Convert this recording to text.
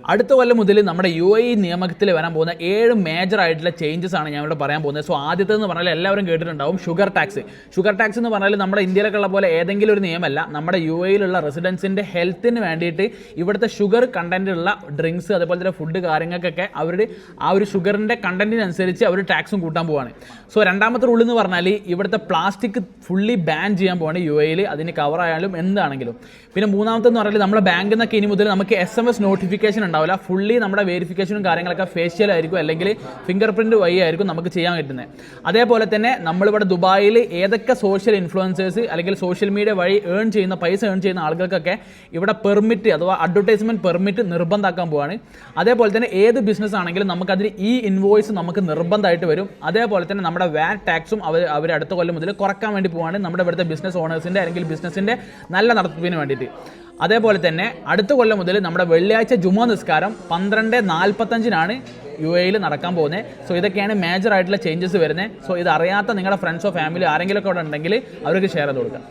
അടുത്ത കൊല്ലം മുതൽ നമ്മുടെ UAE നിയമത്തിൽ വരാൻ പോകുന്ന 7 മേജർ ആയിട്ടുള്ള ചേഞ്ചസ് ആണ് ഞാൻ ഇവിടെ പറയാൻ പോകുന്നത്. സോ ആദ്യത്തെ എന്ന് പറഞ്ഞാൽ എല്ലാവരും കേട്ടിട്ടുണ്ടാവും ഷുഗർ ടാക്സ്. ഷുഗർ ടാക്സ് എന്ന് പറഞ്ഞാൽ നമ്മുടെ ഇന്ത്യയിലൊക്കെയുള്ള പോലെ ഏതെങ്കിലും ഒരു നിയമമല്ല. നമ്മുടെ UAEയിലുള്ള റെസിഡൻസിൻ്റെ ഹെൽത്തിന് വേണ്ടിയിട്ട് ഇവിടുത്തെ ഷുഗർ കണ്ടൻറ്റുള്ള ഡ്രിങ്ക്സ് അതുപോലെ തന്നെ ഫുഡ് കാര്യങ്ങൾക്കൊക്കെ ആ ഒരു ഷുഗറിൻ്റെ കണ്ടൻറ്റിനനുസരിച്ച് അവർ ടാക്സും കൂട്ടാൻ പോവാണ്. സോ രണ്ടാമത്തെ റൂൾ എന്ന് പറഞ്ഞാൽ ഇവിടുത്തെ പ്ലാസ്റ്റിക് ഫുള്ളി ബാൻ ചെയ്യാൻ പോവാണ് UAEയിൽ, അതിന് കവറായാലും എന്താണെങ്കിലും. പിന്നെ മൂന്നാമത്തെ എന്ന് പറഞ്ഞാൽ നമ്മുടെ ബാങ്കിൽ നിന്നൊക്കെ ഇനി മുതൽ നമുക്ക് SMS നോട്ടിഫിക്കേഷൻ ഉണ്ടാവില്ല. ഫുള്ളി നമ്മുടെ വെരിഫിക്കേഷനും കാര്യങ്ങളൊക്കെ ഫേഷ്യൽ ആയിരിക്കും, അല്ലെങ്കിൽ ഫിംഗർ പ്രിന്റ് വഴി ആയിരിക്കും നമുക്ക് ചെയ്യാൻ പറ്റുന്നത്. അതേപോലെ തന്നെ നമ്മളിവിടെ ദുബായിൽ ഏതൊക്കെ സോഷ്യൽ ഇൻഫ്ലുവൻസേഴ്സ് അല്ലെങ്കിൽ സോഷ്യൽ മീഡിയ വഴി പൈസ ഏൺ ചെയ്യുന്ന ആളുകൾക്കൊക്കെ ഇവിടെ പെർമിറ്റ് അഥവാ അഡ്വർടൈസ്മെന്റ് പെർമിറ്റ് നിർബന്ധമാക്കാൻ പോവാണ്. അതേപോലെ തന്നെ ഏത് ബിസിനസ് ആണെങ്കിലും നമുക്കതിൽ ഇൻവോയ്സ് നമുക്ക് നിർബന്ധമായിട്ട് വരും. അതേപോലെ തന്നെ നമ്മുടെ VAT ടാക്സും അവർ അടുത്ത കൊല്ലം മുതൽ കുറക്കാൻ വേണ്ടി പോവാണ്, നമ്മുടെ ഇവിടുത്തെ ബിസിനസ് ഓണേഴ്സിൻ്റെ അല്ലെങ്കിൽ ബിസിനസിൻ്റെ നല്ല നടത്തിപ്പിന് വേണ്ടിയിട്ട്. അതേപോലെ തന്നെ അടുത്ത കൊല്ലം മുതൽ നമ്മുടെ വെള്ളിയാഴ്ച ജുമാ നിസ്കാരം 12:45 UAEയിൽ നടക്കാൻ പോകുന്നത്. സോ ഇതൊക്കെയാണ് മേജർ ആയിട്ടുള്ള ചേഞ്ചസ് വരുന്നത്. സോ ഇത് അറിയാത്ത നിങ്ങളുടെ ഫ്രണ്ട്സോ ഫാമിലി ആരെങ്കിലും ഒക്കെ അവിടെ ഉണ്ടെങ്കിൽ അവർക്ക് ഷെയർ ചെയ്ത് കൊടുക്കാം.